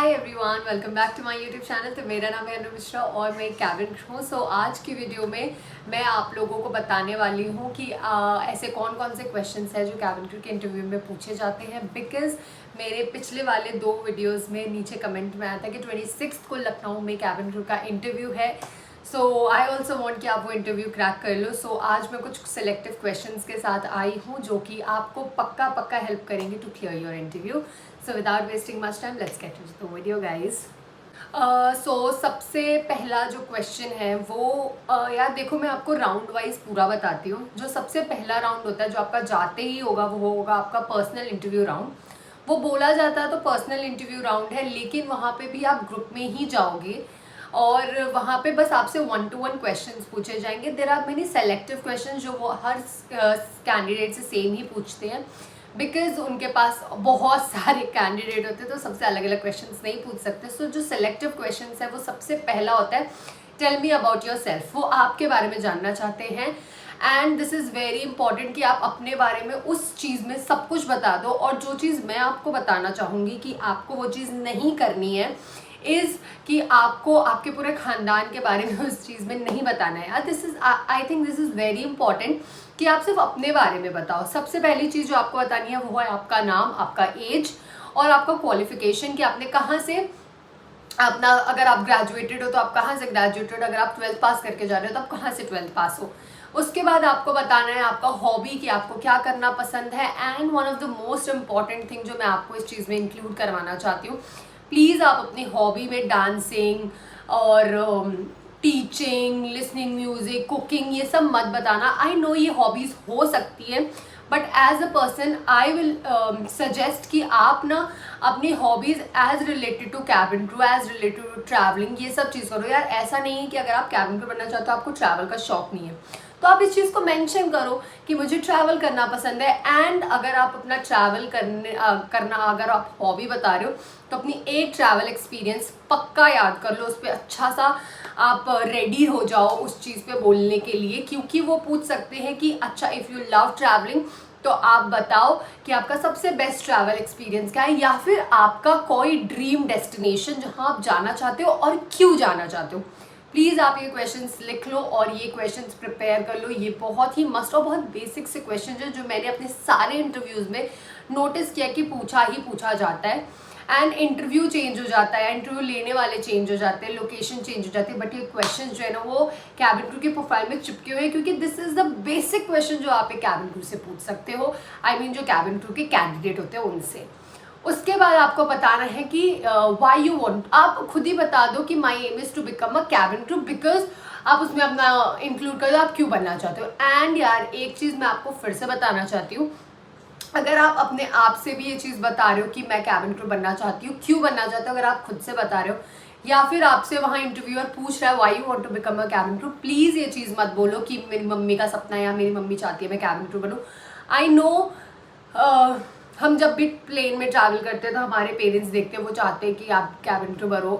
Hi everyone, welcome back to my YouTube channel. तो मेरा नाम है अनु मिश्रा और मैं एक कैबिन क्रू हूँ। आज की वीडियो में मैं आप लोगों को बताने वाली हूँ कि ऐसे कौन कौन से क्वेश्चंस हैं जो कैबिन क्रू के इंटरव्यू में पूछे जाते हैं। बिकॉज मेरे पिछले वाले 2 वीडियोज़ में नीचे कमेंट में आया था कि 26 को लखनऊ में कैबिन क्रू का इंटरव्यू है। सो आई ऑल्सो वॉन्ट कि आप वो इंटरव्यू क्रैक कर लो। सो आज मैं कुछ सिलेक्टिव क्वेश्चंस के साथ आई हूँ जो कि आपको पक्का हेल्प करेंगे to clear your interview. So without wasting much time, let's get into the video guys. सो सबसे पहला जो क्वेश्चन है वो यार देखो, मैं आपको राउंड वाइज पूरा बताती हूँ। जो सबसे पहला राउंड होता है जो आपका जाते ही होगा वो होगा आपका पर्सनल इंटरव्यू राउंड। वो बोला जाता है तो पर्सनल इंटरव्यू राउंड है, लेकिन वहाँ पे भी आप ग्रुप में ही जाओगे और वहाँ पे बस आपसे 1-to-1 क्वेश्चंस पूछे जाएंगे। There are many selective questions जो वो हर कैंडिडेट से सेम ही पूछते हैं, बिकॉज उनके पास बहुत सारे कैंडिडेट होते हैं तो सबसे अलग अलग क्वेश्चंस नहीं पूछ सकते। सो जो सेलेक्टिव क्वेश्चंस है वो सबसे पहला होता है tell me about yourself. वो आपके बारे में जानना चाहते हैं and this is very important कि आप अपने बारे में उस चीज़ में सब कुछ बता दो। और जो चीज़ मैं आपको बताना चाहूँगी कि आपको वो चीज़ नहीं करनी है इज़ कि आपको आपके पूरे ख़ानदान के बारे में उस चीज़ में नहीं बताना है। This is I think this is very important कि आप सिर्फ अपने बारे में बताओ। सबसे पहली चीज़ जो आपको बतानी है वो है आपका नाम, आपका एज और आपका क्वालिफिकेशन कि आपने कहाँ से अपना, अगर आप ग्रेजुएटेड हो तो आप कहाँ से ग्रेजुएटेड, अगर आप 12th पास करके जा रहे हो तो आप कहाँ से 12th पास हो। उसके बाद आपको बताना है आपका हॉबी कि आपको क्या करना पसंद है। And one of the most important thing जो मैं आपको इस चीज़ में इंक्लूड करवाना चाहती हूँ, प्लीज़ आप अपनी हॉबी में डांसिंग और टीचिंग, लिसनिंग म्यूज़िक, कुकिंग ये सब मत बताना। आई नो ये हॉबीज़ हो सकती है, but as a person I will suggest कि आप ना अपनी hobbies as related to cabin crew, as related to travelling ये सब चीज़ करो। यार ऐसा नहीं है कि अगर आप कैबिन क्रू बनना चाहते हो आपको ट्रैवल का शौक नहीं है तो आप इस चीज़ को मेंशन करो कि मुझे ट्रैवल करना पसंद है। एंड अगर आप अपना ट्रैवल करना अगर आप हॉबी बता रहे हो तो अपनी एक ट्रैवल एक्सपीरियंस पक्का याद कर लो, उस पर अच्छा सा आप रेडी हो जाओ उस चीज़ पे बोलने के लिए, क्योंकि वो पूछ सकते हैं कि अच्छा इफ़ यू लव ट्रैवलिंग तो आप बताओ कि आपका सबसे बेस्ट ट्रैवल एक्सपीरियंस क्या है, या फिर आपका कोई ड्रीम डेस्टिनेशन जहाँ आप जाना चाहते हो और क्यों जाना चाहते हो। प्लीज़ आप ये क्वेश्चंस लिख लो और ये क्वेश्चंस प्रिपेयर कर लो। ये बहुत ही मस्ट और बहुत बेसिक से क्वेश्चन है जो मैंने अपने सारे इंटरव्यूज़ में नोटिस किया कि पूछा जाता है। एंड इंटरव्यू चेंज हो जाता है, इंटरव्यू लेने वाले चेंज हो जाते हैं, लोकेशन चेंज हो जाती है, बट ये क्वेश्चन जो है ना वो कैबिन क्रू के प्रोफाइल में चिपके हुए हैं, क्योंकि this is the basic question जो आप एक कैबिन क्रू से पूछ सकते हो। आई मीन जो कैबिन क्रू के कैंडिडेट होते हैं उनसे। उसके बाद आपको बताना है कि वाई यू वॉन्ट, आप खुद ही बता दो कि my aim is to become a cabin crew, because आप उसमें अपना इंक्लूड कर दो आप क्यों बनना चाहते हो। एंड यार एक चीज़ मैं आपको फिर से बताना चाहती हूँ, अगर आप अपने आप से भी ये चीज़ बता रहे हो कि मैं कैबिन क्रू बनना चाहती हूँ, क्यों बनना चाहते हो, अगर आप खुद से बता रहे हो या फिर आपसे वहाँ इंटरव्यूअर पूछ रहा है why you want to become a cabin crew, please ये चीज़ मत बोलो कि मेरी मम्मी का सपना है या मेरी मम्मी चाहती है मैं कैबिन क्रू बनूँ। आई नो हम जब भी प्लेन में ट्रैवल करते हैं तो हमारे पेरेंट्स देखते हैं, वो चाहते हैं कि आप कैबिन क्रू बनो,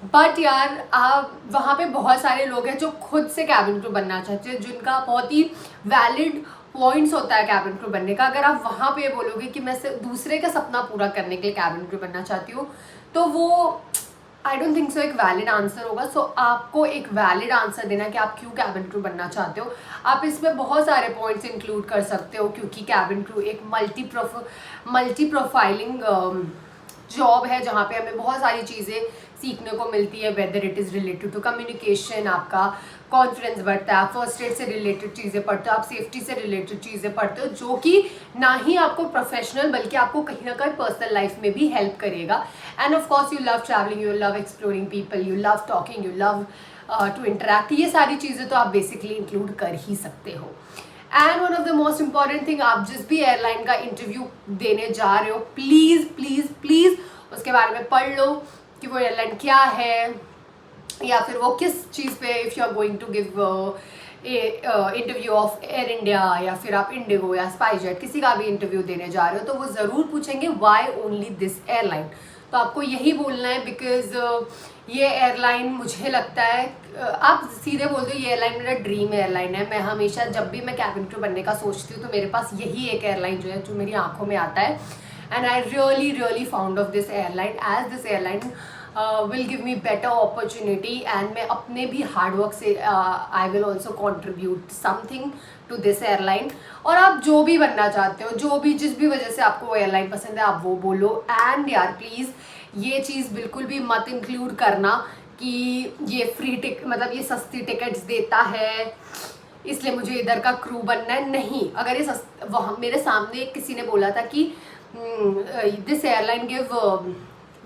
बट यार आप वहाँ पे बहुत सारे लोग हैं जो खुद से कैबिन क्रू बनना चाहते हैं, जिनका बहुत ही वैलिड पॉइंट्स होता है कैबिन क्रू बनने का। अगर आप वहाँ पे बोलोगे कि मैं सिर्फ दूसरे का सपना पूरा करने के लिए कैबिन क्रू बनना चाहती हूँ तो वो आई डोंट थिंक सो एक वैलिड आंसर होगा। सो आपको एक वैलिड आंसर देना कि आप क्यों कैबिन क्रू बनना चाहते हो। आप इसमें बहुत सारे पॉइंट्स इंक्लूड कर सकते हो, क्योंकि कैबिन क्रू एक मल्टी प्रोफाइलिंग जॉब है जहाँ पे हमें बहुत सारी चीज़ें सीखने को मिलती है, whether it is related to communication, आपका कॉन्फिडेंस बढ़ता है, आप फर्स्ट एड से रिलेटेड चीज़ें पढ़ते हो, आप सेफ्टी से रिलेटेड चीज़ें पढ़ते हो, जो कि ना ही आपको प्रोफेशनल बल्कि आपको कहीं ना कहीं पर्सनल लाइफ में भी हेल्प करेगा। And of course you love travelling, you love exploring people, you love talking, you love to interact, ये सारी चीज़ें तो आप बेसिकली इंक्लूड कर ही सकते हो। And one of the most important thing, आप जिस भी एयरलाइन का इंटरव्यू देने जा रहे हो प्लीज़ प्लीज़ प्लीज़ उसके बारे में पढ़ लो कि वो एयरलाइन क्या है, या फिर वो किस चीज़ पे, if you are going to give interview of Air India या फिर आप इंडिगो या स्पाइसजेट किसी का भी इंटरव्यू देने जा रहे हो तो वो ज़रूर पूछेंगे वाई ओनली दिस एयरलाइन। तो आपको यही बोलना है बिकॉज ये एयरलाइन मुझे लगता है, आप सीधे बोल दो ये एयरलाइन मेरा ड्रीम एयरलाइन है। मैं हमेशा जब भी मैं कैबिन क्रू बनने का सोचती हूँ तो मेरे पास यही एक एयरलाइन जो है जो मेरी आंखों में आता है। and I really found of this airline, as this airline will give me better opportunity, and मैं अपने भी hard work से I will also contribute something to this airline. और आप जो भी बनना चाहते हो, जो भी जिस भी वजह से आपको वो एयरलाइन पसंद है, आप वो बोलो. एंड यार प्लीज़ ये चीज़ बिल्कुल भी मत इंक्लूड करना कि ये फ्री मतलब ये सस्ती टिकट्स देता है इसलिए मुझे इधर का क्रू बनना है. नहीं, अगर ये वहाँ मेरे सामने किसी ने बोला था कि this airline give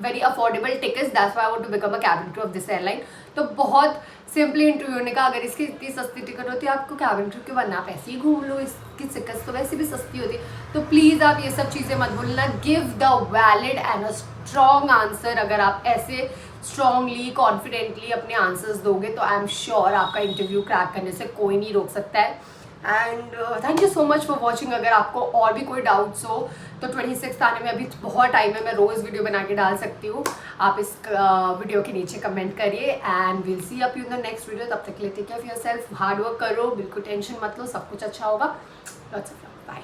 very affordable tickets, that's why I want to become a cabin crew of this airline. तो बहुत सिंपली इंटरव्यू ने कहा अगर इसकी इतनी सस्ती टिकट होती है आपको कैबिन क्रू क्यों बनना, आप ऐसे ही घूम लो, इसकी टिकट्स तो वैसे भी सस्ती होती है. तो प्लीज़ आप ये सब चीज़ें मत भूलना. Give the valid and a strong answer. अगर आप ऐसे स्ट्रॉन्गली कॉन्फिडेंटली अपने आंसर्स दोगे तो आई एम श्योर आपका इंटरव्यू क्रैक करने से कोई नहीं रोक सकता है. And thank you so much for watching. अगर आपको और भी कोई डाउट्स हो तो 26 आने में अभी बहुत टाइम है, मैं रोज़ वीडियो बना के डाल सकती हूँ. आप इस वीडियो के नीचे कमेंट करिए and will see up you in the next video. तब तक के लिए take care of yourself, hard work करो, बिल्कुल टेंशन मत लो, सब कुछ अच्छा होगा. Lots of love, bye.